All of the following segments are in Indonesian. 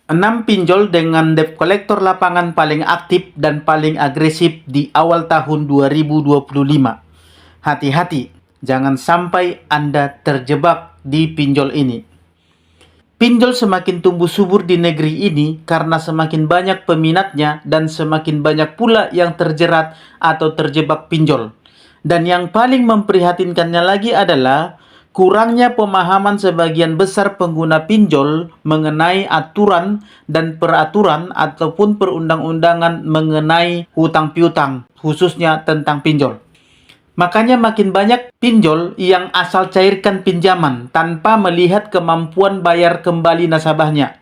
6 pinjol dengan debt collector lapangan paling aktif dan paling agresif di awal tahun 2025. Hati-hati, jangan sampai Anda terjebak di pinjol ini. Pinjol semakin tumbuh subur di negeri ini karena semakin banyak peminatnya dan semakin banyak pula yang terjerat atau terjebak pinjol. Dan yang paling memprihatinkannya lagi adalah kurangnya pemahaman sebagian besar pengguna pinjol mengenai aturan dan peraturan ataupun perundang-undangan mengenai hutang piutang, khususnya tentang pinjol. Makanya makin banyak pinjol yang asal cairkan pinjaman tanpa melihat kemampuan bayar kembali nasabahnya.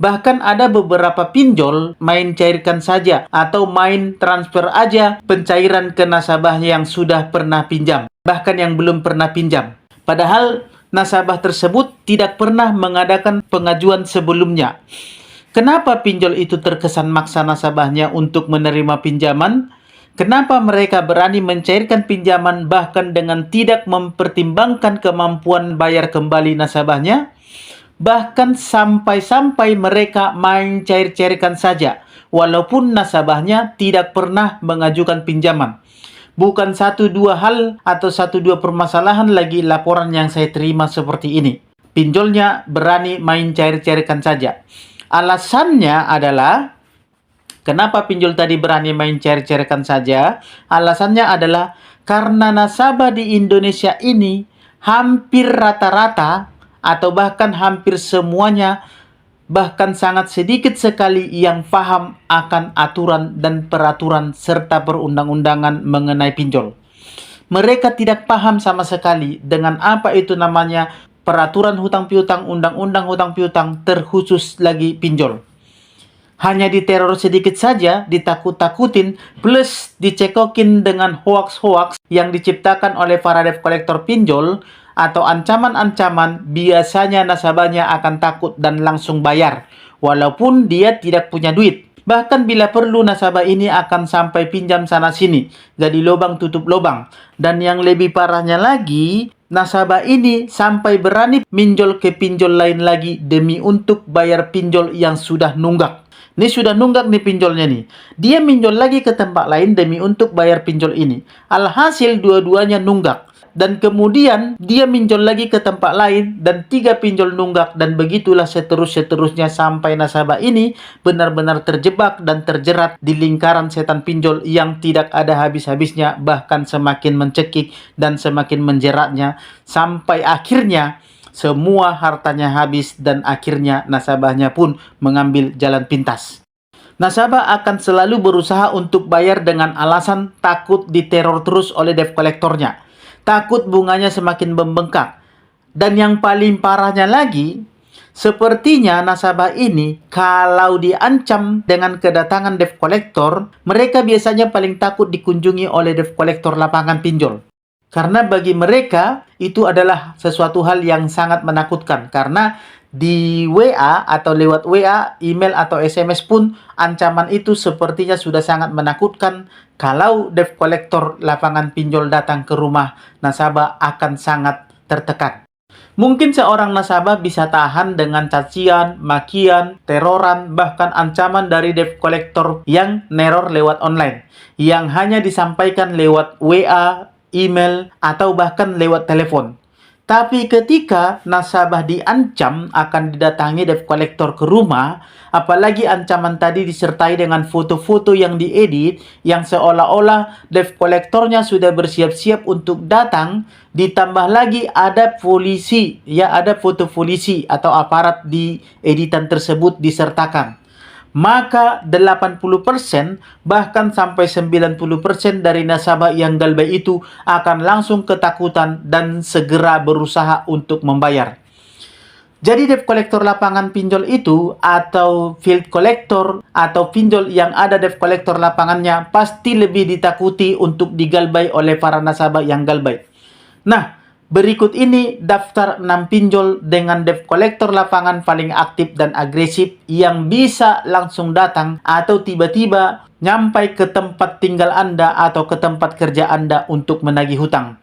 Bahkan ada beberapa pinjol main cairkan saja atau main transfer aja pencairan ke nasabahnya yang sudah pernah pinjam, bahkan yang belum pernah pinjam. Padahal nasabah tersebut tidak pernah mengadakan pengajuan sebelumnya. Kenapa pinjol itu terkesan maksa nasabahnya untuk menerima pinjaman? Kenapa mereka berani mencairkan pinjaman bahkan dengan tidak mempertimbangkan kemampuan bayar kembali nasabahnya? Bahkan sampai-sampai mereka main cair-cairkan saja, walaupun nasabahnya tidak pernah mengajukan pinjaman. Bukan satu dua hal atau satu dua permasalahan lagi laporan yang saya terima seperti ini. Pinjolnya berani main cair-cairkan saja. Alasannya adalah, kenapa pinjol tadi berani main cair-cairkan saja? Alasannya adalah karena nasabah di Indonesia ini hampir rata-rata atau bahkan hampir semuanya, bahkan sangat sedikit sekali yang paham akan aturan dan peraturan serta perundang-undangan mengenai pinjol. Mereka tidak paham sama sekali dengan apa itu namanya peraturan hutang piutang, undang-undang hutang piutang, terkhusus lagi pinjol. Hanya diteror sedikit saja, ditakut-takutin, plus dicekokin dengan hoaks-hoaks yang diciptakan oleh para debt collector pinjol atau ancaman-ancaman, biasanya nasabahnya akan takut dan langsung bayar, walaupun dia tidak punya duit. Bahkan bila perlu nasabah ini akan sampai pinjam sana-sini, jadi lubang tutup lubang. Dan yang lebih parahnya lagi, nasabah ini sampai berani minjol ke pinjol lain lagi demi untuk bayar pinjol yang sudah nunggak. Ini sudah nunggak nih pinjolnya nih. Dia minjol lagi ke tempat lain demi untuk bayar pinjol ini. Alhasil dua-duanya nunggak. Dan kemudian dia minjol lagi ke tempat lain dan 3 pinjol nunggak. Dan begitulah seterusnya sampai nasabah ini benar-benar terjebak dan terjerat di lingkaran setan pinjol yang tidak ada habis-habisnya, bahkan semakin mencekik dan semakin menjeratnya sampai akhirnya semua hartanya habis dan akhirnya nasabahnya pun mengambil jalan pintas. Nasabah akan selalu berusaha untuk bayar dengan alasan takut diteror terus oleh debt collectornya. Takut bunganya semakin membengkak. Dan yang paling parahnya lagi, sepertinya nasabah ini kalau diancam dengan kedatangan debt collector, mereka biasanya paling takut dikunjungi oleh debt collector lapangan pinjol. Karena bagi mereka itu adalah sesuatu hal yang sangat menakutkan. Karena di WA atau lewat WA, email atau SMS pun ancaman itu sepertinya sudah sangat menakutkan. Kalau debt collector lapangan pinjol datang ke rumah, nasabah akan sangat tertekan. Mungkin seorang nasabah bisa tahan dengan cacian, makian, teroran, bahkan ancaman dari debt collector yang neror lewat online, yang hanya disampaikan lewat WA, email, atau bahkan lewat telepon. Tapi ketika nasabah diancam akan didatangi debt collector ke rumah, apalagi ancaman tadi disertai dengan foto-foto yang diedit, yang seolah-olah debt collectornya sudah bersiap-siap untuk datang, ditambah lagi ada polisi, ya ada foto polisi atau aparat di editan tersebut disertakan. Maka 80% bahkan sampai 90% dari nasabah yang galbay itu akan langsung ketakutan dan segera berusaha untuk membayar. Jadi debt collector lapangan pinjol itu atau field collector atau pinjol yang ada debt collector lapangannya pasti lebih ditakuti untuk digalbay oleh para nasabah yang galbay. Nah, berikut ini daftar 6 pinjol dengan debt collector lapangan paling aktif dan agresif yang bisa langsung datang atau tiba-tiba nyampai ke tempat tinggal Anda atau ke tempat kerja Anda untuk menagih hutang.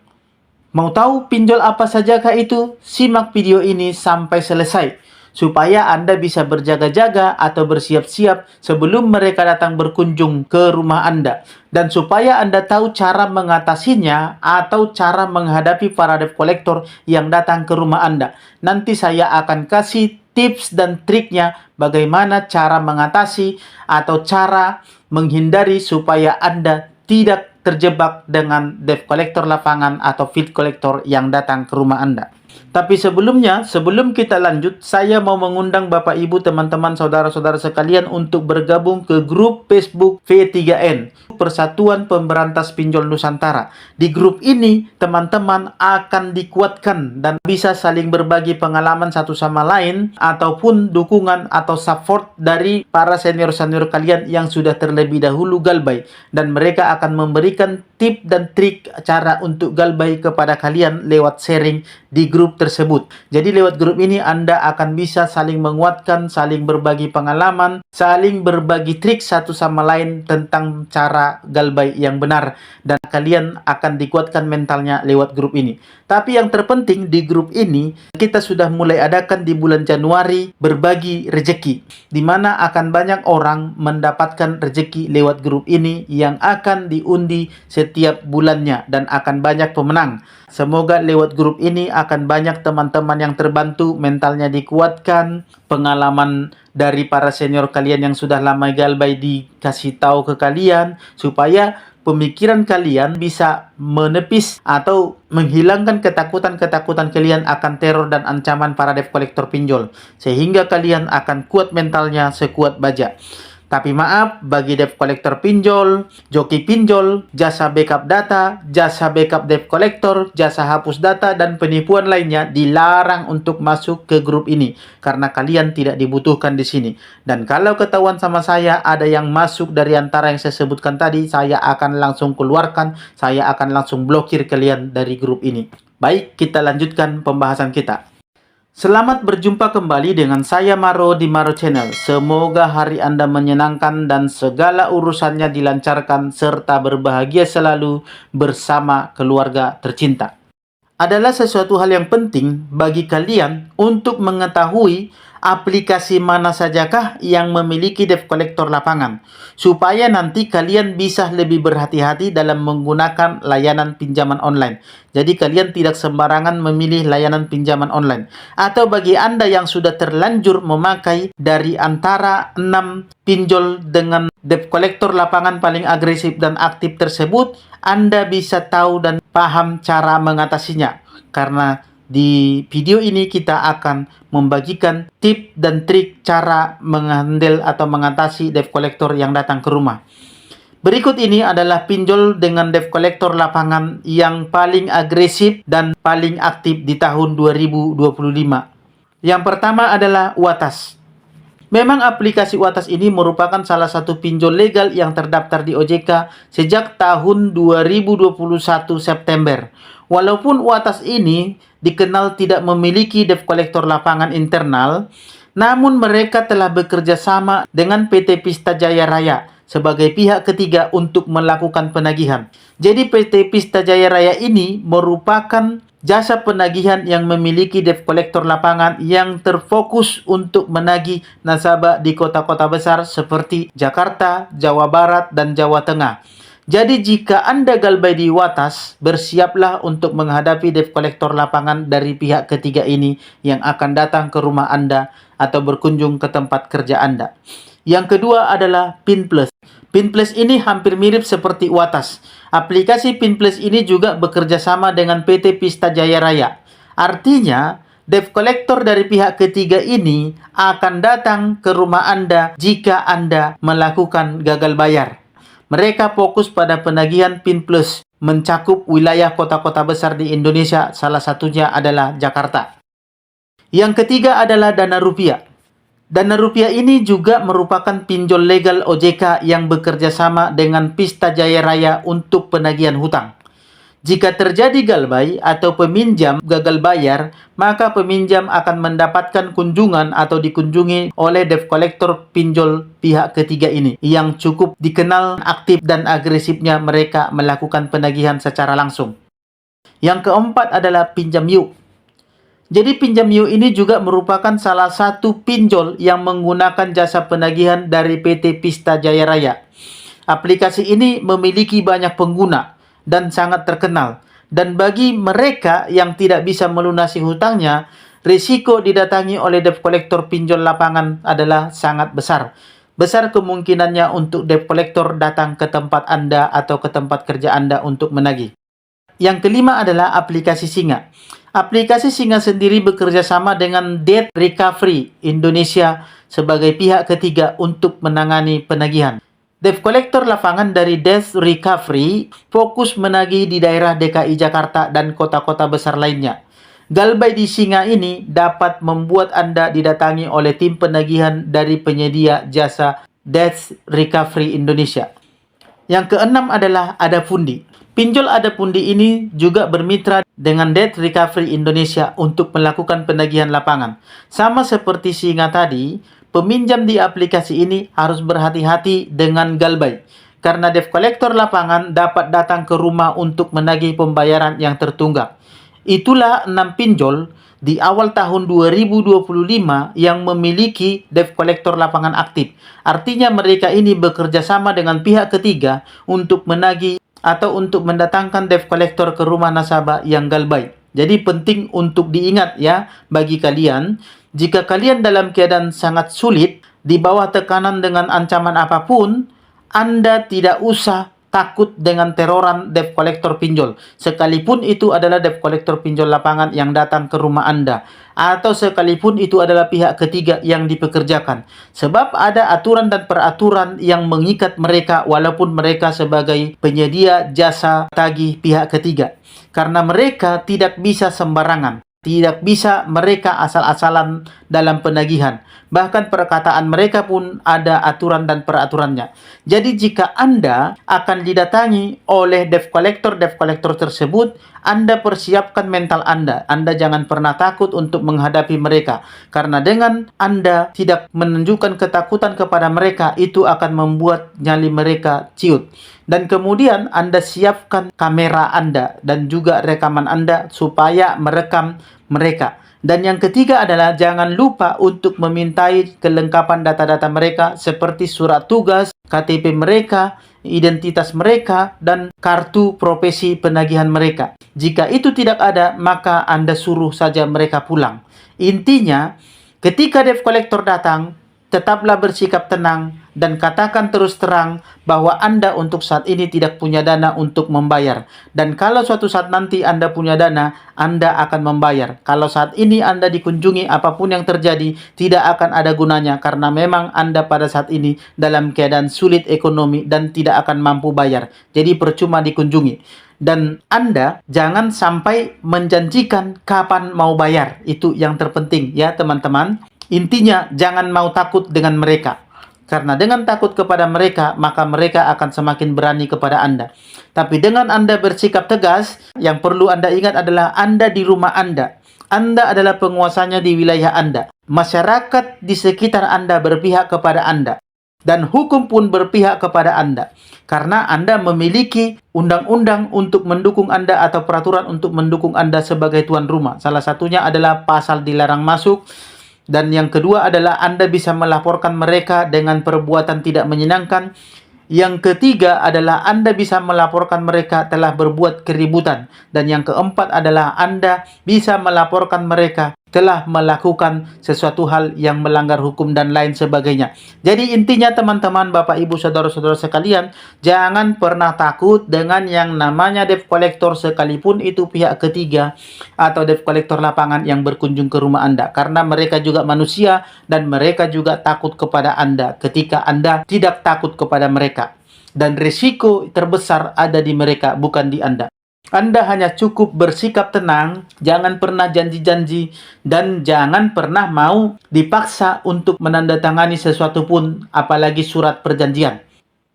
Mau tahu pinjol apa sajakah itu? Simak video ini sampai selesai supaya Anda bisa berjaga-jaga atau bersiap-siap sebelum mereka datang berkunjung ke rumah Anda. Dan supaya Anda tahu cara mengatasinya atau cara menghadapi para debt collector yang datang ke rumah Anda. Nanti saya akan kasih tips dan triknya bagaimana cara mengatasi atau cara menghindari supaya Anda tidak terjebak dengan debt collector lapangan atau field collector yang datang ke rumah Anda. Tapi sebelumnya, sebelum kita lanjut, saya mau mengundang Bapak Ibu, teman-teman, saudara-saudara sekalian untuk bergabung ke grup Facebook V3N, Persatuan Pemberantas Pinjol Nusantara. Di grup ini, teman-teman akan dikuatkan dan bisa saling berbagi pengalaman satu sama lain ataupun dukungan atau support dari para senior-senior kalian yang sudah terlebih dahulu galbay, dan mereka akan memberikan tip dan trik cara untuk galbay kepada kalian lewat sharing di grup tersebut. Jadi lewat grup ini Anda akan bisa saling menguatkan, saling berbagi pengalaman, saling berbagi trik satu sama lain tentang cara galbay yang benar, dan kalian akan dikuatkan mentalnya lewat grup ini. Tapi yang terpenting di grup ini kita sudah mulai adakan di bulan Januari berbagi rezeki, di mana akan banyak orang mendapatkan rezeki lewat grup ini yang akan diundi setiap bulannya dan akan banyak pemenang. Semoga lewat grup ini akan banyak teman-teman yang terbantu, mentalnya dikuatkan, pengalaman dari para senior kalian yang sudah lama galbay dikasih tahu ke kalian, supaya pemikiran kalian bisa menepis atau menghilangkan ketakutan-ketakutan kalian akan teror dan ancaman para debt collector pinjol, sehingga kalian akan kuat mentalnya sekuat baja. Tapi maaf, bagi debt collector pinjol, joki pinjol, jasa backup data, jasa backup debt collector, jasa hapus data, dan penipuan lainnya dilarang untuk masuk ke grup ini karena kalian tidak dibutuhkan di sini. Dan kalau ketahuan sama saya ada yang masuk dari antara yang saya sebutkan tadi, saya akan langsung keluarkan, saya akan langsung blokir kalian dari grup ini. Baik, kita lanjutkan pembahasan kita. Selamat berjumpa kembali dengan saya Maro di Maro Channel. Semoga hari Anda menyenangkan dan segala urusannya dilancarkan serta berbahagia selalu bersama keluarga tercinta. Adalah sesuatu hal yang penting bagi kalian untuk mengetahui aplikasi mana sajakah yang memiliki debt collector lapangan, supaya nanti kalian bisa lebih berhati-hati dalam menggunakan layanan pinjaman online. Jadi kalian tidak sembarangan memilih layanan pinjaman online. Atau bagi Anda yang sudah terlanjur memakai dari antara 6 pinjol dengan debt collector lapangan paling agresif dan aktif tersebut, Anda bisa tahu dan paham cara mengatasinya. Karena di video ini kita akan membagikan tip dan trik cara menghandle atau mengatasi debt collector yang datang ke rumah. Berikut ini adalah pinjol dengan debt collector lapangan yang paling agresif dan paling aktif di tahun 2025. Yang pertama adalah Watas. Memang aplikasi Watas ini merupakan salah satu pinjol legal yang terdaftar di OJK sejak tahun 2021 September. Walaupun Watas ini dikenal tidak memiliki debt collector lapangan internal, namun mereka telah bekerja sama dengan PT Pista Jaya Raya sebagai pihak ketiga untuk melakukan penagihan. Jadi PT Pista Jaya Raya ini merupakan jasa penagihan yang memiliki debt collector lapangan yang terfokus untuk menagih nasabah di kota-kota besar seperti Jakarta, Jawa Barat, dan Jawa Tengah. Jadi jika Anda galbay di Watas, bersiaplah untuk menghadapi debt collector lapangan dari pihak ketiga ini yang akan datang ke rumah Anda atau berkunjung ke tempat kerja Anda. Yang kedua adalah PinPlus. PinPlus ini hampir mirip seperti Watas. Aplikasi PinPlus ini juga bekerja sama dengan PT Pista Jaya Raya. Artinya, debt collector dari pihak ketiga ini akan datang ke rumah Anda jika Anda melakukan gagal bayar. Mereka fokus pada penagihan PinPlus, mencakup wilayah kota-kota besar di Indonesia, salah satunya adalah Jakarta. Yang ketiga adalah Dana Rupiah. Dana Rupiah ini juga merupakan pinjol legal OJK yang bekerja sama dengan Pista Jaya Raya untuk penagihan hutang. Jika terjadi galbay atau peminjam gagal bayar, maka peminjam akan mendapatkan kunjungan atau dikunjungi oleh debt collector pinjol pihak ketiga ini yang cukup dikenal aktif dan agresifnya mereka melakukan penagihan secara langsung. Yang keempat adalah Pinjam Yuk. Jadi pinjam yuk ini juga merupakan salah satu pinjol yang menggunakan jasa penagihan dari PT Pista Jaya Raya. Aplikasi ini memiliki banyak pengguna dan sangat terkenal. Dan bagi mereka yang tidak bisa melunasi hutangnya, risiko didatangi oleh debt collector pinjol lapangan adalah sangat besar. Besar kemungkinannya untuk debt collector datang ke tempat Anda atau ke tempat kerja Anda untuk menagih. Yang kelima adalah aplikasi Singa. Aplikasi Singa sendiri bekerja sama dengan Debt Recovery Indonesia sebagai pihak ketiga untuk menangani penagihan. Debt collector lapangan dari Debt Recovery fokus menagih di daerah DKI Jakarta dan kota-kota besar lainnya. Galbay di Singa ini dapat membuat Anda didatangi oleh tim penagihan dari penyedia jasa Debt Recovery Indonesia. Yang keenam adalah Adapundi. Pinjol Adapundi ini juga bermitra dengan Debt Recovery Indonesia untuk melakukan penagihan lapangan. Sama seperti Singa tadi, peminjam di aplikasi ini harus berhati-hati dengan Galbay. Karena debt collector lapangan dapat datang ke rumah untuk menagih pembayaran yang tertunggak. Itulah 6 pinjol di awal tahun 2025 yang memiliki debt collector lapangan aktif. Artinya mereka ini bekerja sama dengan pihak ketiga untuk menagih atau untuk mendatangkan debt collector ke rumah nasabah yang galbay. Jadi penting untuk diingat ya bagi kalian, jika kalian dalam keadaan sangat sulit, di bawah tekanan dengan ancaman apapun, Anda tidak usah takut dengan teroran debt collector pinjol. Sekalipun itu adalah debt collector pinjol lapangan yang datang ke rumah Anda. Atau sekalipun itu adalah pihak ketiga yang dipekerjakan. Sebab ada aturan dan peraturan yang mengikat mereka walaupun mereka sebagai penyedia jasa tagih pihak ketiga. Karena mereka tidak bisa sembarangan. Tidak bisa mereka asal-asalan dalam penagihan. Bahkan perkataan mereka pun ada aturan dan peraturannya. Jadi jika Anda akan didatangi oleh debt collector tersebut, Anda persiapkan mental Anda. Anda jangan pernah takut untuk menghadapi mereka. Karena dengan Anda tidak menunjukkan ketakutan kepada mereka, itu akan membuat nyali mereka ciut. Dan kemudian Anda siapkan kamera Anda dan juga rekaman Anda supaya merekam mereka. Dan yang ketiga adalah jangan lupa untuk memintai kelengkapan data-data mereka seperti surat tugas, KTP mereka, identitas mereka, dan kartu profesi penagihan mereka. Jika itu tidak ada, maka Anda suruh saja mereka pulang. Intinya, ketika debt collector datang, tetaplah bersikap tenang dan katakan terus terang bahwa Anda untuk saat ini tidak punya dana untuk membayar. Dan kalau suatu saat nanti Anda punya dana, Anda akan membayar. Kalau saat ini Anda dikunjungi, apapun yang terjadi tidak akan ada gunanya karena memang Anda pada saat ini dalam keadaan sulit ekonomi dan tidak akan mampu bayar. Jadi percuma dikunjungi. Dan Anda jangan sampai menjanjikan kapan mau bayar. Itu yang terpenting ya teman-teman. Intinya, jangan mau takut dengan mereka. Karena dengan takut kepada mereka, maka mereka akan semakin berani kepada Anda. Tapi dengan Anda bersikap tegas, yang perlu Anda ingat adalah Anda di rumah Anda. Anda adalah penguasanya di wilayah Anda. Masyarakat di sekitar Anda berpihak kepada Anda. Dan hukum pun berpihak kepada Anda. Karena Anda memiliki undang-undang untuk mendukung Anda atau peraturan untuk mendukung Anda sebagai tuan rumah. Salah satunya adalah pasal dilarang masuk. Dan yang kedua adalah Anda bisa melaporkan mereka dengan perbuatan tidak menyenangkan. Yang ketiga adalah Anda bisa melaporkan mereka telah berbuat keributan. Dan yang keempat adalah Anda bisa melaporkan mereka telah melakukan sesuatu hal yang melanggar hukum dan lain sebagainya. Jadi intinya teman-teman, Bapak, Ibu, Saudara-saudara sekalian, jangan pernah takut dengan yang namanya debt collector sekalipun itu pihak ketiga atau debt collector lapangan yang berkunjung ke rumah Anda. Karena mereka juga manusia dan mereka juga takut kepada Anda ketika Anda tidak takut kepada mereka. Dan risiko terbesar ada di mereka, bukan di Anda. Anda hanya cukup bersikap tenang, jangan pernah janji-janji, dan jangan pernah mau dipaksa untuk menandatangani sesuatu pun, apalagi surat perjanjian.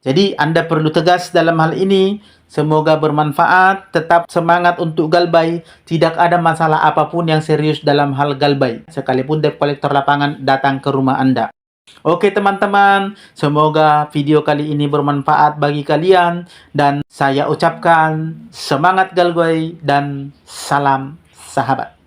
Jadi Anda perlu tegas dalam hal ini. Semoga bermanfaat, tetap semangat untuk galbay. Tidak ada masalah apapun yang serius dalam hal galbay, sekalipun debt collector lapangan datang ke rumah Anda. Oke teman-teman, semoga video kali ini bermanfaat bagi kalian dan saya ucapkan semangat galbay dan salam sahabat.